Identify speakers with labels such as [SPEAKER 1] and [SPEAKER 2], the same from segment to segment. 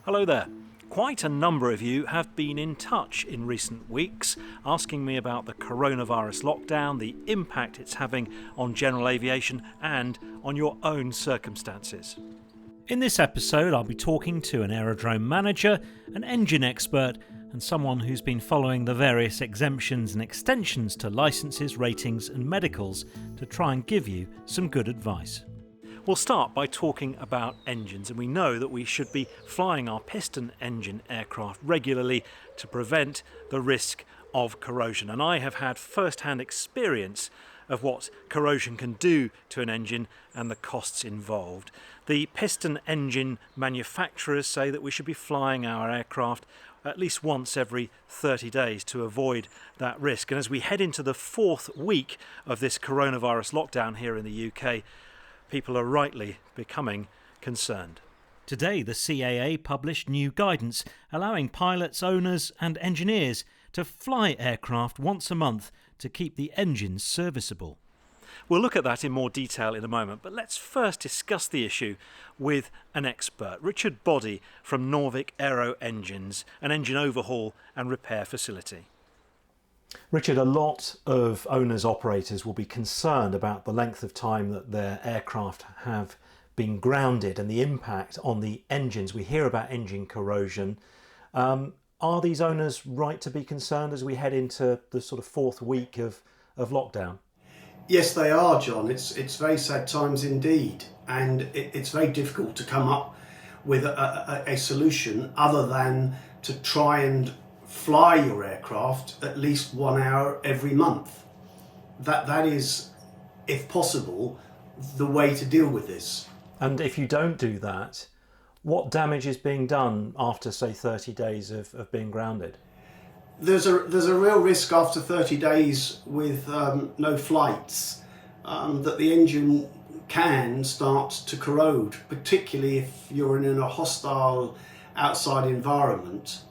[SPEAKER 1] Hello there. Quite a number of you have been in touch in recent weeks asking me about the coronavirus lockdown, the impact it's having on general aviation and on your own circumstances. In this episode, I'll be talking to an aerodrome manager, an engine expert, and someone who's been following the various exemptions and extensions to licences, ratings and medicals to try and give you some good advice. We'll start by talking about engines, and we know that we should be flying our piston engine aircraft regularly to prevent the risk of corrosion. And I have had first-hand experience of what corrosion can do to an engine and the costs involved. The piston engine manufacturers say that we should be flying our aircraft at least once every 30 days to avoid that risk. And as we head into the fourth week of this coronavirus lockdown here in the UK, people are rightly becoming concerned. Today, the CAA published new guidance allowing pilots, owners and engineers to fly aircraft once a month to keep the engines serviceable. We'll look at that in more detail in a moment, but let's first discuss the issue with an expert, Richard Boddy from Norvik Aero Engines, an engine overhaul and repair facility. Richard, a lot of owners, operators will be concerned about the length of time that their aircraft have been grounded and the impact on the engines. We hear about engine corrosion. Are these owners right to be concerned as we head into the sort of fourth week of lockdown?
[SPEAKER 2] Yes, they are, John. It's very sad times indeed, and it's very difficult to come up with a solution other than to try and fly your aircraft at least 1 hour every month. That is, if possible, the way to deal with this.
[SPEAKER 1] And if you don't do that, what damage is being done after, say, 30 days of being grounded?
[SPEAKER 2] There's a real risk after 30 days with no flights that the engine can start to corrode, particularly if you're in a hostile outside environment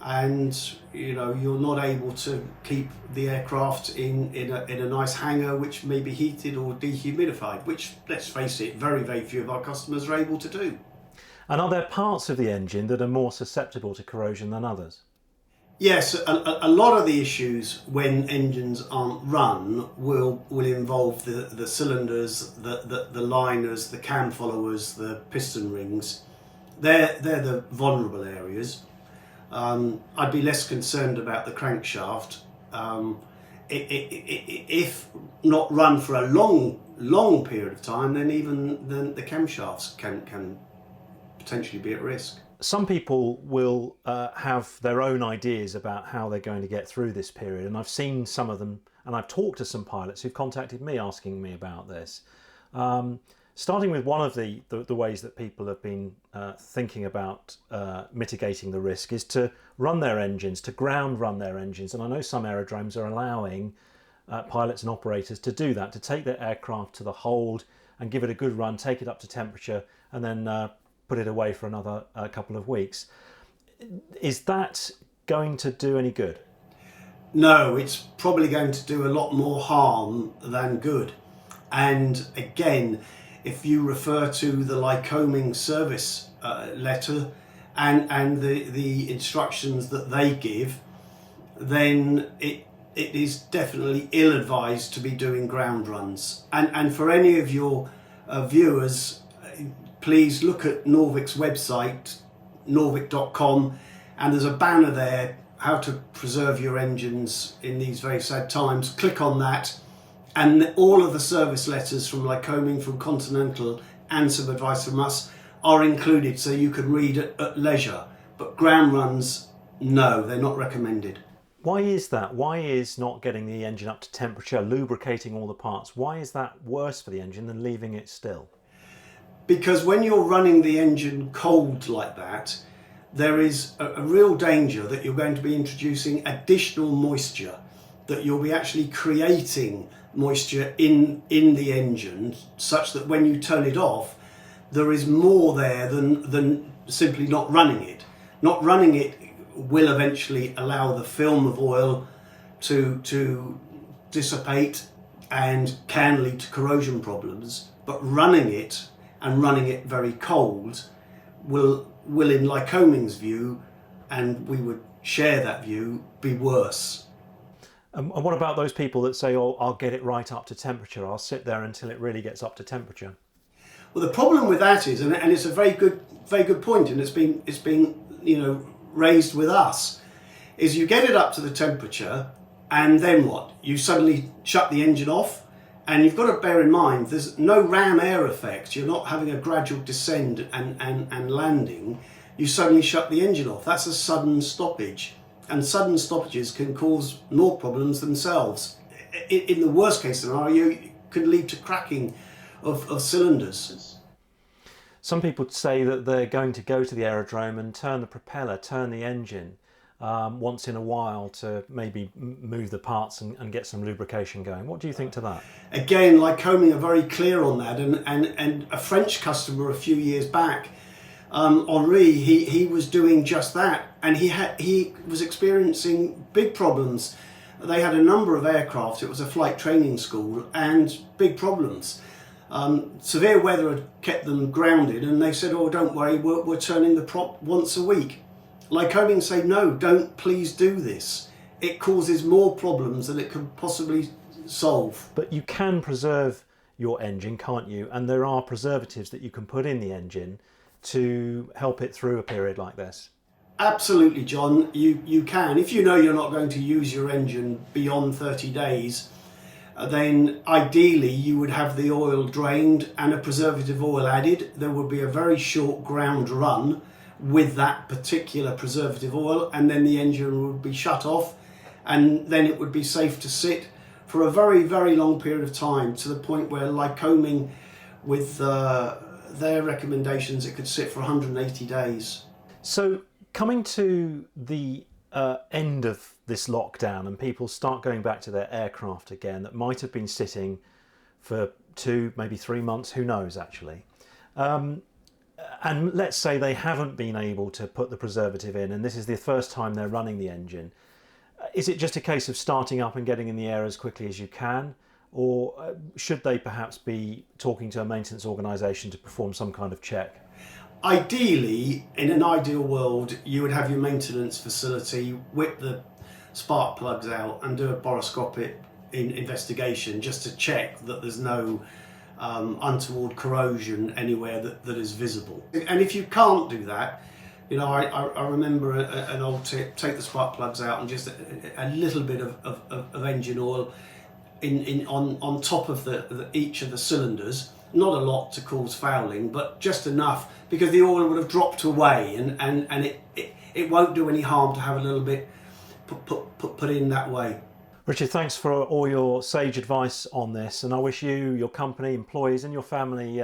[SPEAKER 2] and you're not able to keep the aircraft in a nice hangar which may be heated or dehumidified, which, let's face it, very, very few of our customers are able to do.
[SPEAKER 1] And are there parts of the engine that are more susceptible to corrosion than others?
[SPEAKER 2] Yes, a lot of the issues when engines aren't run will involve the cylinders, the liners, the cam followers, the piston rings. They're the vulnerable areas. I'd be less concerned about the crankshaft. If not run for a long period of time, then the camshafts can potentially be at risk.
[SPEAKER 1] Some people will have their own ideas about how they're going to get through this period, and I've seen some of them, and I've talked to some pilots who've contacted me asking me about this. Starting with one of the ways that people have been thinking about mitigating the risk is to run their engines, to ground run their engines, and I know some aerodromes are allowing pilots and operators to do that, to take their aircraft to the hold and give it a good run, take it up to temperature, and then put it away for another couple of weeks. Is that going to do any good?
[SPEAKER 2] No, it's probably going to do a lot more harm than good. And again, if you refer to the Lycoming service letter and the instructions that they give, then it is definitely ill-advised to be doing ground runs. And for any of your viewers, please look at Norvik's website, norvik.com, and there's a banner there, how to preserve your engines in these very sad times. Click on that, and all of the service letters from Lycoming, from Continental, and some advice from us are included, so you can read at leisure. But ground runs, no, they're not recommended.
[SPEAKER 1] Why is that? Why is not getting the engine up to temperature, lubricating all the parts, why is that worse for the engine than leaving it still?
[SPEAKER 2] Because when you're running the engine cold like that, there is a real danger that you're going to be introducing additional moisture, that you'll be actually creating moisture in the engine such that when you turn it off, there is more there than simply not running it. Not running it will eventually allow the film of oil to dissipate and can lead to corrosion problems, but running it and running it very cold will will, in Lycoming's view, and we would share that view, be worse.
[SPEAKER 1] And what about those people that say, oh, I'll get it right up to temperature, I'll sit there until it really gets up to temperature?
[SPEAKER 2] Well, the problem with that is, and it's a very good point, and it's been raised with us, is you get it up to the temperature, and then what? You suddenly shut the engine off, and you've got to bear in mind there's no ram air effect. You're not having a gradual descend and landing. You suddenly shut the engine off. That's a sudden stoppage, and sudden stoppages can cause more problems themselves. In the worst case scenario, it could lead to cracking of cylinders.
[SPEAKER 1] Some people say that they're going to go to the aerodrome and turn the propeller, turn the engine once in a while to maybe move the parts and get some lubrication going. What do you think to that?
[SPEAKER 2] Again, Lycoming are very clear on that, and a French customer a few years back, Henri, he was doing just that, and he was experiencing big problems. They had a number of aircraft, it was a flight training school, and big problems. Severe weather had kept them grounded, and they said, oh, don't worry, we're turning the prop once a week. Lycoming say, no, please do this. It causes more problems than it could possibly solve.
[SPEAKER 1] But you can preserve your engine, can't you? And there are preservatives that you can put in the engine to help it through a period like this.
[SPEAKER 2] Absolutely, John, you can. If you know you're not going to use your engine beyond 30 days, then ideally you would have the oil drained and a preservative oil added. There would be a very short ground run with that particular preservative oil, and then the engine would be shut off, and then it would be safe to sit for a very, very long period of time, to the point where Lycoming, with their recommendations, it could sit for 180 days.
[SPEAKER 1] So coming to the end of this lockdown and people start going back to their aircraft again that might have been sitting for 2, maybe 3 months, who knows actually. And let's say they haven't been able to put the preservative in and this is the first time they're running the engine. Is it just a case of starting up and getting in the air as quickly as you can? Or should they perhaps be talking to a maintenance organisation to perform some kind of check?
[SPEAKER 2] Ideally, in an ideal world, you would have your maintenance facility whip the spark plugs out and do a boroscopic investigation just to check that there's no untoward corrosion anywhere that is visible. And if you can't do that, I remember an old tip: take the spark plugs out and just a little bit of engine oil on top of each of the cylinders. Not a lot to cause fouling, but just enough, because the oil would have dropped away, and it won't do any harm to have a little bit put in that way.
[SPEAKER 1] Richard, thanks for all your sage advice on this, and I wish you, your company, employees and your family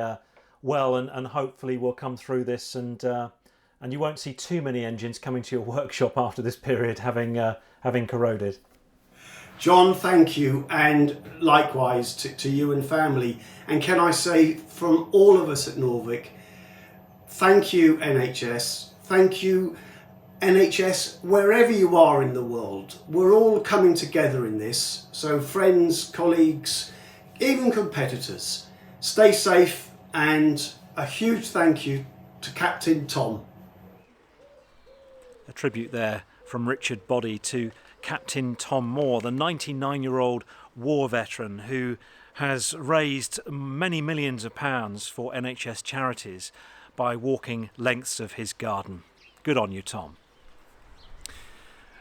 [SPEAKER 1] well, and hopefully we'll come through this and you won't see too many engines coming to your workshop after this period having corroded.
[SPEAKER 2] John, thank you, and likewise to you and family. And can I say, from all of us at Norvik, thank you NHS, thank you NHS wherever you are in the world. We're all coming together in this, so friends, colleagues, even competitors, stay safe, and a huge thank you to Captain Tom.
[SPEAKER 1] A tribute there from Richard Boddy to Captain Tom Moore, the 99-year-old war veteran who has raised many millions of pounds for NHS charities by walking lengths of his garden. Good on you, Tom.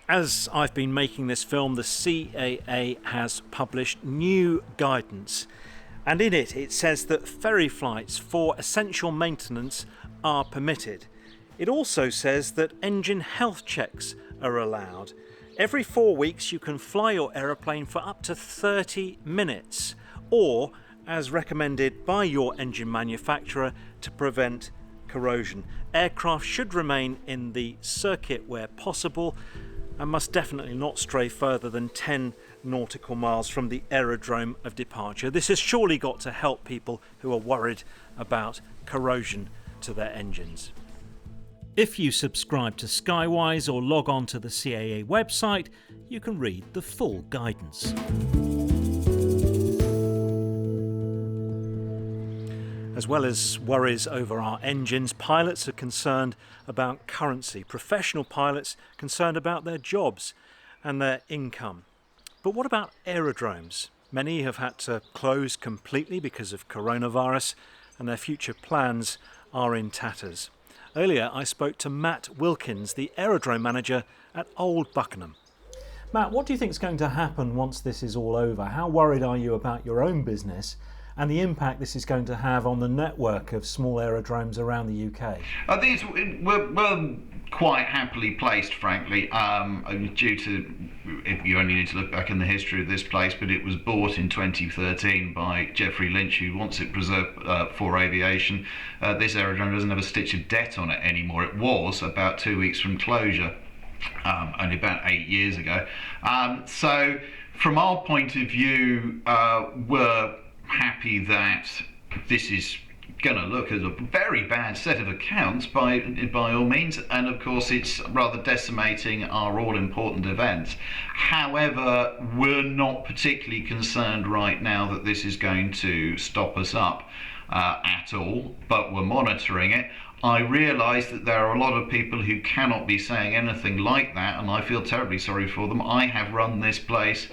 [SPEAKER 1] As I've been making this film, the CAA has published new guidance, and in it says that ferry flights for essential maintenance are permitted. It also says that engine health checks are allowed. Every 4 weeks you can fly your aeroplane for up to 30 minutes, or, as recommended by your engine manufacturer, to prevent corrosion. Aircraft should remain in the circuit where possible and must definitely not stray further than 10 nautical miles from the aerodrome of departure. This has surely got to help people who are worried about corrosion to their engines. If you subscribe to Skywise or log on to the CAA website, you can read the full guidance. As well as worries over our engines, pilots are concerned about currency. Professional pilots concerned about their jobs and their income. But what about aerodromes? Many have had to close completely because of coronavirus, and their future plans are in tatters. Earlier, I spoke to Matt Wilkins, the aerodrome manager at Old Buckenham. Matt, what do you think is going to happen once this is all over? How worried are you about your own business and the impact this is going to have on the network of small aerodromes around the UK?
[SPEAKER 3] I think we're quite happily placed, frankly, due to, you only need to look back in the history of this place, but it was bought in 2013 by Geoffrey Lynch, who wants it preserved for aviation. This aerodrome doesn't have a stitch of debt on it anymore. It was about 2 weeks from closure, only about 8 years ago. So from our point of view, we're happy that this is going to look as a very bad set of accounts by all means, and of course it's rather decimating our all-important events. However, we're not particularly concerned right now that this is going to stop us up at all, but we're monitoring it. I realise that there are a lot of people who cannot be saying anything like that, and I feel terribly sorry for them. I have run this place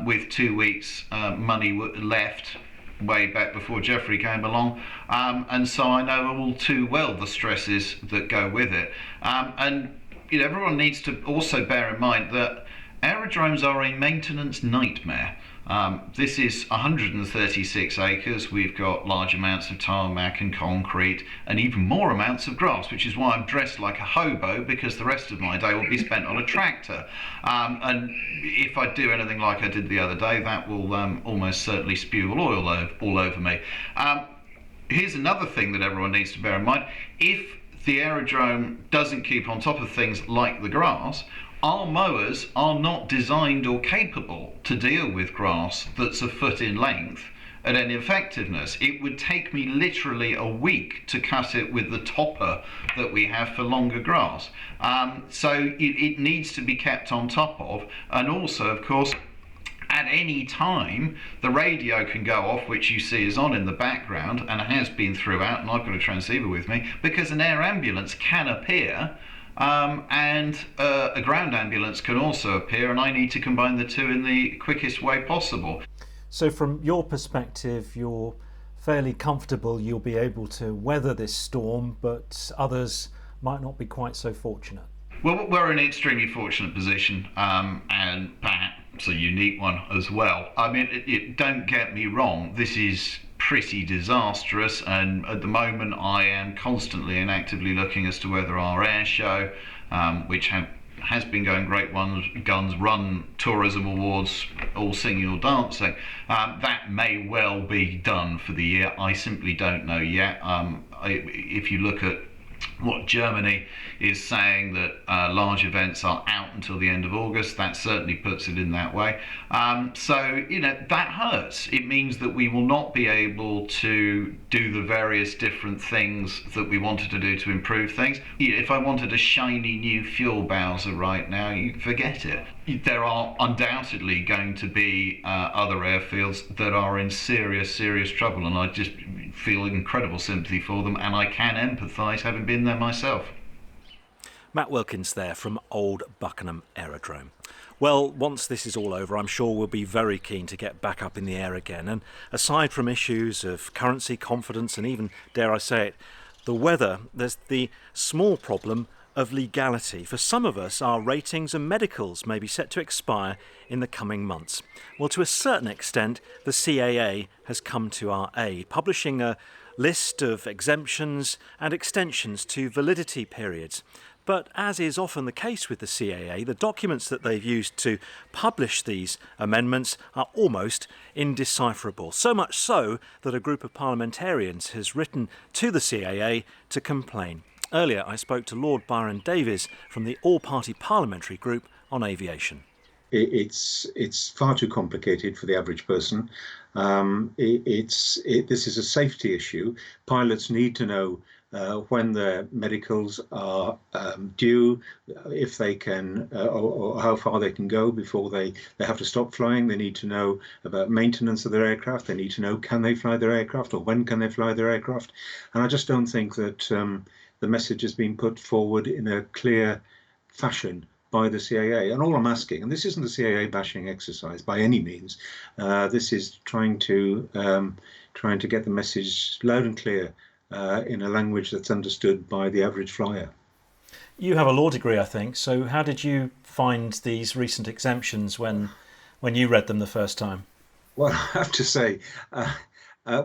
[SPEAKER 3] with 2 weeks money left way back before Geoffrey came along, and so I know all too well the stresses that go with it. And you know, everyone needs to also bear in mind that aerodromes are a maintenance nightmare. This is 136 acres. We've got large amounts of tarmac and concrete and even more amounts of grass, which is why I'm dressed like a hobo, because the rest of my day will be spent on a tractor. And if I do anything like I did the other day, that will almost certainly spew oil all over me. Here's another thing that everyone needs to bear in mind. If the aerodrome doesn't keep on top of things like the grass, our mowers are not designed or capable to deal with grass that's a foot in length at any effectiveness. It would take me literally a week to cut it with the topper that we have for longer grass. So it needs to be kept on top of, and also, of course, at any time the radio can go off, which you see is on in the background and has been throughout, and I've got a transceiver with me, because an air ambulance can appear. And a ground ambulance can also appear, and I need to combine the two in the quickest way possible.
[SPEAKER 1] So from your perspective, you're fairly comfortable you'll be able to weather this storm, but others might not be quite so fortunate.
[SPEAKER 3] Well, we're in an extremely fortunate position, and perhaps a unique one as well. I mean, don't get me wrong, this is pretty disastrous, and at the moment I am constantly and actively looking as to whether our air show, which has been going great guns, run tourism awards, all singing or dancing, that may well be done for the year. I simply don't know yet. If you look at what Germany is saying, that large events are out until the end of August, that certainly puts it in that way. So, you know, that hurts. It means that we will not be able to do the various different things that we wanted to do to improve things. If I wanted a shiny new fuel Bowser right now, you forget it. There are undoubtedly going to be other airfields that are in serious trouble, and I just feel incredible sympathy for them, and I can empathise, having been there myself.
[SPEAKER 1] Matt Wilkins there from Old Buckenham Aerodrome. Well, once this is all over, I'm sure we'll be very keen to get back up in the air again. And aside from issues of currency, confidence, and even, dare I say it, the weather, there's the small problem of legality. For some of us, our ratings and medicals may be set to expire in the coming months. Well, to a certain extent, the CAA has come to our aid, publishing a list of exemptions and extensions to validity periods. But as is often the case with the CAA, the documents that they've used to publish these amendments are almost indecipherable. So much so that a group of parliamentarians has written to the CAA to complain. Earlier, I spoke to Lord Byron Davies from the All-Party Parliamentary Group on Aviation.
[SPEAKER 4] It's far too complicated for the average person. This is a safety issue. Pilots need to know when their medicals are due, if they can, or how far they can go before they have to stop flying. They need to know about maintenance of their aircraft. They need to know, can they fly their aircraft, or when can they fly their aircraft? And I just don't think that the message has been put forward in a clear fashion by the CAA. And all I'm asking, and this isn't a CAA bashing exercise by any means, this is trying to get the message loud and clear in a language that's understood by the average flyer.
[SPEAKER 1] You have a law degree, I think. So how did you find these recent exemptions when you read them the first time?
[SPEAKER 4] Well, I have to say,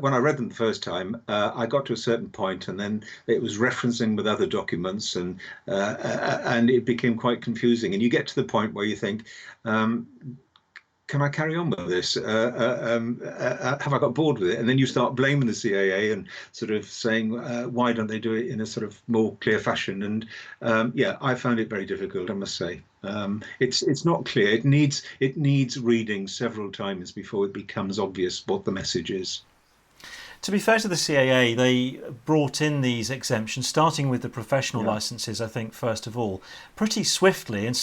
[SPEAKER 4] when I read them the first time, I got to a certain point, and then it was referencing with other documents, and it became quite confusing. And you get to the point where you think, can I carry on with this? Have I got bored with it? And then you start blaming the CAA and sort of saying, why don't they do it in a sort of more clear fashion? And I found it very difficult, I must say. It's not clear. It needs reading several times before it becomes obvious what the message is.
[SPEAKER 1] To be fair to the CAA, they brought in these exemptions, starting with the professional licences, I think, first of all, pretty swiftly. And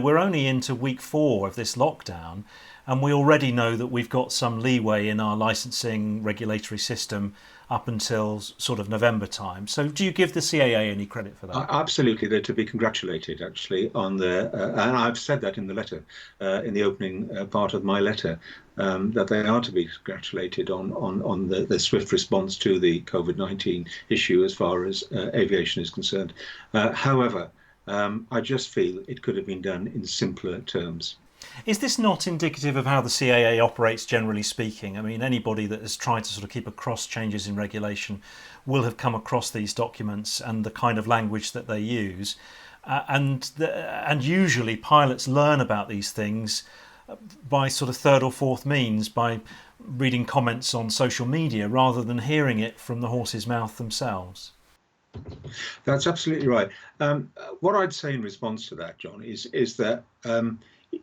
[SPEAKER 1] we're only into week 4 of this lockdown, and we already know that we've got some leeway in our licensing regulatory system up until sort of November time. So do you give the CAA any credit for that?
[SPEAKER 4] Absolutely. They're to be congratulated, actually, on and I've said that in the letter, in the opening part of my letter, that they are to be congratulated on the swift response to the COVID-19 issue as far as aviation is concerned. However, I just feel it could have been done in simpler terms.
[SPEAKER 1] Is this not indicative of how the CAA operates, generally speaking? I mean, anybody that has tried to sort of keep across changes in regulation will have come across these documents and the kind of language that they use. And usually pilots learn about these things by sort of third or fourth means, by reading comments on social media rather than hearing it from the horse's mouth themselves.
[SPEAKER 4] That's absolutely right. What I'd say in response to that, John, is that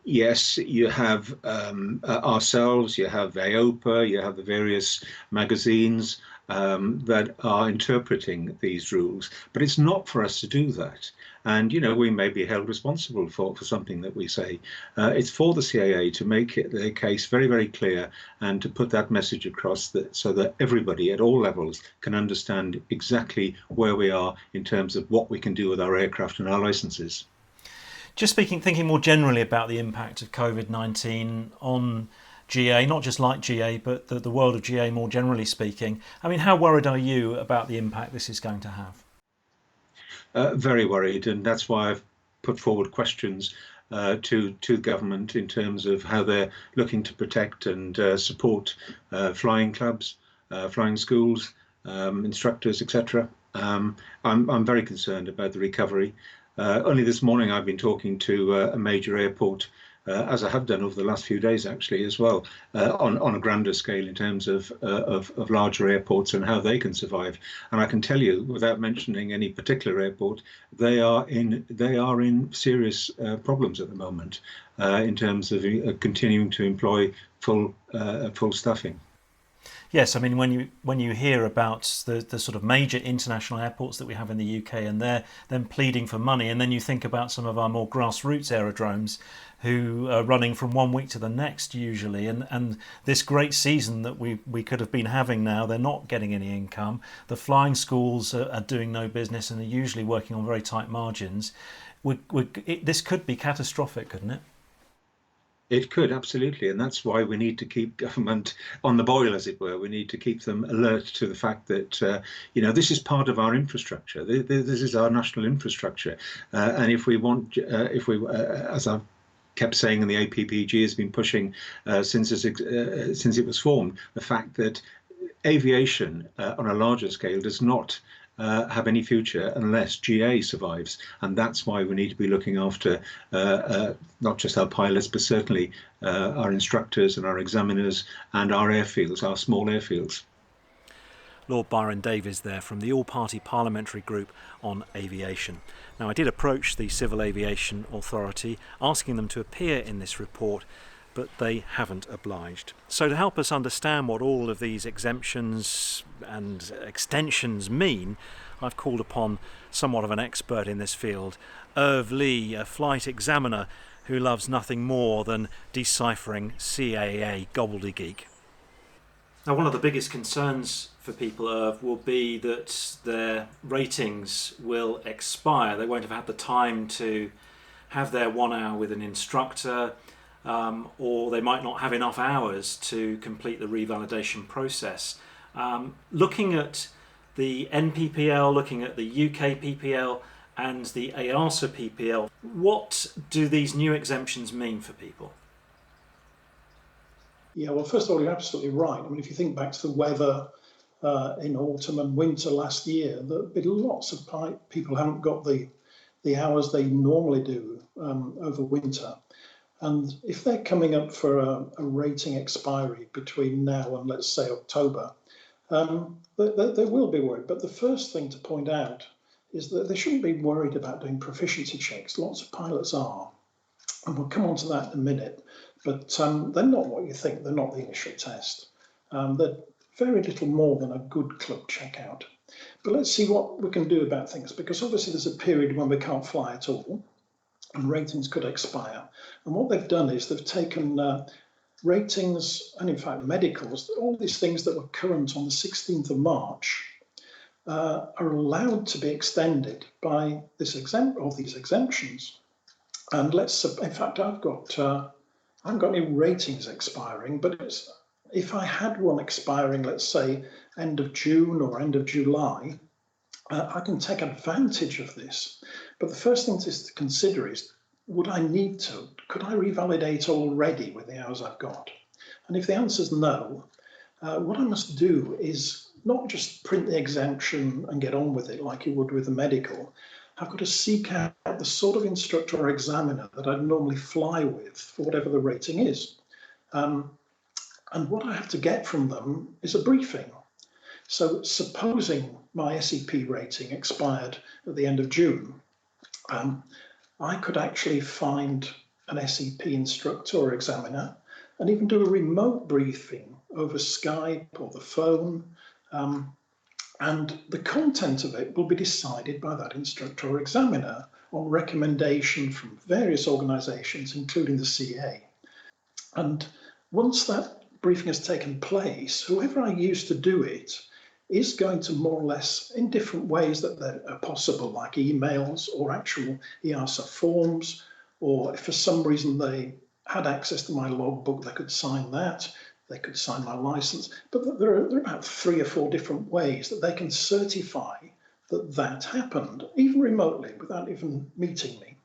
[SPEAKER 4] yes, you have ourselves, you have AOPA, you have the various magazines that are interpreting these rules, but it's not for us to do that. And, we may be held responsible for something that we say. It's for the CAA to make their case very, very clear and to put that message across so that everybody at all levels can understand exactly where we are in terms of what we can do with our aircraft and our licenses.
[SPEAKER 1] Just thinking more generally about the impact of COVID-19 on GA, not just like GA, but the world of GA more generally speaking. I mean, how worried are you about the impact this is going to have?
[SPEAKER 4] Very worried, and that's why I've put forward questions to government in terms of how they're looking to protect and support flying clubs, flying schools, instructors, etc. I'm very concerned about the recovery. Only this morning I've been talking to a major airport, as I have done over the last few days actually as well, on a grander scale in terms of larger airports and how they can survive. And I can tell you, without mentioning any particular airport, they are in serious problems at the moment in terms of continuing to employ full staffing.
[SPEAKER 1] Yes, I mean, when you hear about the sort of major international airports that we have in the UK and they're then pleading for money, and then you think about some of our more grassroots aerodromes who are running from one week to the next usually, and this great season that we could have been having now, they're not getting any income. The flying schools are doing no business and are usually working on very tight margins. This could be catastrophic, couldn't it?
[SPEAKER 4] It could, absolutely, and that's why we need to keep government on the boil, as it were. We need to keep them alert to the fact that this is part of our infrastructure. This is our national infrastructure, and if we want, as I've kept saying, and the APPG has been pushing since it was formed, the fact that aviation on a larger scale does not have any future unless GA survives, and that's why we need to be looking after not just our pilots, but certainly our instructors and our examiners and our airfields, our small airfields.
[SPEAKER 1] Lord Byron Davies there from the All-Party Parliamentary Group on Aviation. Now, I did approach the Civil Aviation Authority asking them to appear in this report, but they haven't obliged. So to help us understand what all of these exemptions and extensions mean, I've called upon somewhat of an expert in this field, Irv Lee, a flight examiner who loves nothing more than deciphering CAA gobbledygook. Now, one of the biggest concerns for people, Irv, will be that their ratings will expire. They won't have had the time to have their 1 hour with an instructor, or they might not have enough hours to complete the revalidation process. Looking at the NPPL, looking at the UK PPL and the EASA PPL, what do these new exemptions mean for people?
[SPEAKER 5] Yeah, well, first of all, you're absolutely right. I mean, if you think back to the weather in autumn and winter last year, there've been lots of people haven't got the hours they normally do over winter. And if they're coming up for a rating expiry between now and, let's say, October, they will be worried. But the first thing to point out is that they shouldn't be worried about doing proficiency checks. Lots of pilots are, and we'll come on to that in a minute. But they're not what you think. They're not the initial test. They're very little more than a good club checkout. But let's see what we can do about things, because obviously there's a period when we can't fly at all and ratings could expire. And what they've done is they've taken ratings and in fact medicals, all these things that were current on the 16th of March are allowed to be extended by these exemptions. And in fact, I haven't got any ratings expiring, but if I had one expiring, let's say end of June or end of July, I can take advantage of this. But the first thing to consider is, could I revalidate already with the hours I've got? And if the answer is no, what I must do is not just print the exemption and get on with it like you would with a medical. I've got to seek out the sort of instructor or examiner that I'd normally fly with for whatever the rating is. And what I have to get from them is a briefing. So supposing my SEP rating expired at the end of June, I could actually find an SEP instructor or examiner and even do a remote briefing over Skype or the phone. And the content of it will be decided by that instructor or examiner on recommendation from various organisations, including the CA. And once that briefing has taken place, whoever I use to do it is going to more or less, in different ways that are possible, like emails or actual EASA forms, or if for some reason they had access to my logbook, they could sign that. They could sign my license, but there are about 3 or 4 different ways that they can certify that happened, even remotely, without even meeting me.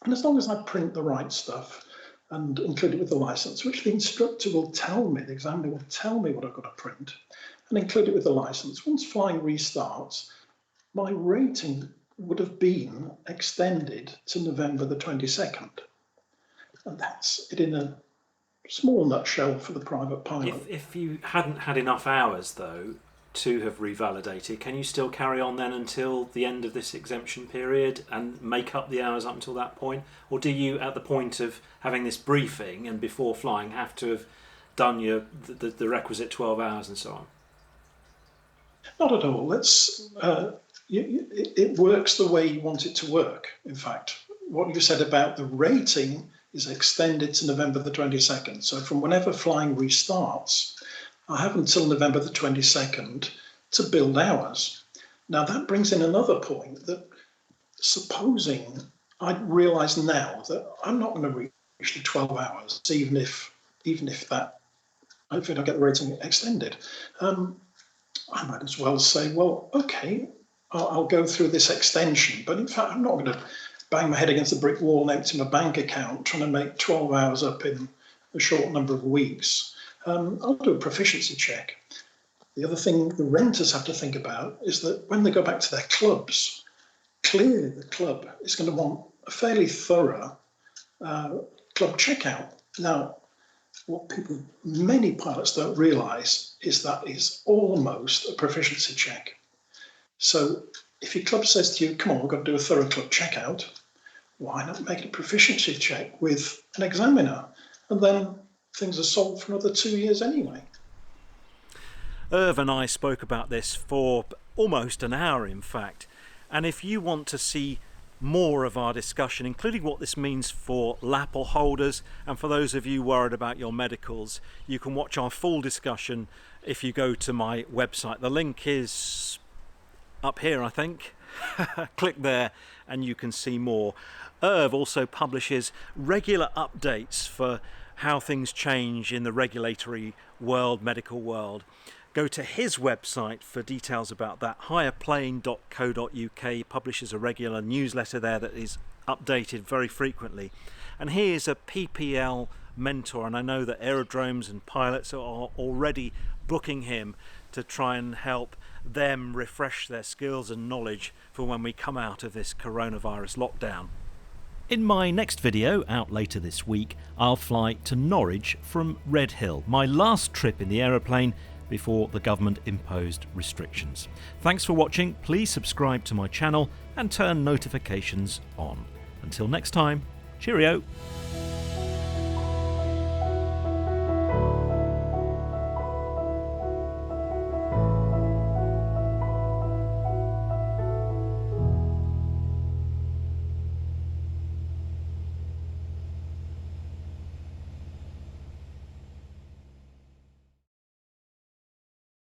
[SPEAKER 5] And as long as I print the right stuff and include it with the license, which the instructor will tell me, the examiner will tell me what I've got to print, and include it with the license, once flying restarts, my rating would have been extended to November the 22nd. And that's it in a small nutshell for the private pilot.
[SPEAKER 1] If you hadn't had enough hours, though, to have revalidated, can you still carry on then until the end of this exemption period and make up the hours up until that point? Or do you, at the point of having this briefing and before flying, have to have done the requisite 12 hours and so on?
[SPEAKER 5] Not at all. It works the way you want it to work. In fact, what you said about the rating is extended to November the 22nd. So from whenever flying restarts, I have until November the 22nd to build hours. Now that brings in another point, that supposing I realise now that I'm not going to reach the 12 hours, even if that, hopefully I get the rating extended, I might as well say, well, okay, I'll go through this extension, but in fact I'm not going to bang my head against a brick wall and empty my bank account trying to make 12 hours up in a short number of weeks. I'll do a proficiency check. The other thing the renters have to think about is that when they go back to their clubs, clearly the club is going to want a fairly thorough club checkout. Now, what many pilots don't realise is that is almost a proficiency check. So if your club says to you, come on, we've got to do a thorough club checkout, why not make a proficiency check with an examiner? and then things are solved for another 2 years anyway.
[SPEAKER 1] Irv and I spoke about this for almost an hour, in fact. And if you want to see more of our discussion, including what this means for lapel holders and for those of you worried about your medicals, you can watch our full discussion if you go to my website. The link is up here, I think. Click there and you can see more. Irv also publishes regular updates for how things change in the regulatory world, medical world. Go to his website for details about that. Aeroplane.co.uk publishes a regular newsletter there that is updated very frequently. And he is a PPL mentor, and I know that aerodromes and pilots are already booking him to try and help them refresh their skills and knowledge for when we come out of this coronavirus lockdown. In my next video, out later this week, I'll fly to Norwich from Redhill, my last trip in the aeroplane before the government imposed restrictions. Thanks for watching. Please subscribe to my channel and turn notifications on. Until next time, cheerio.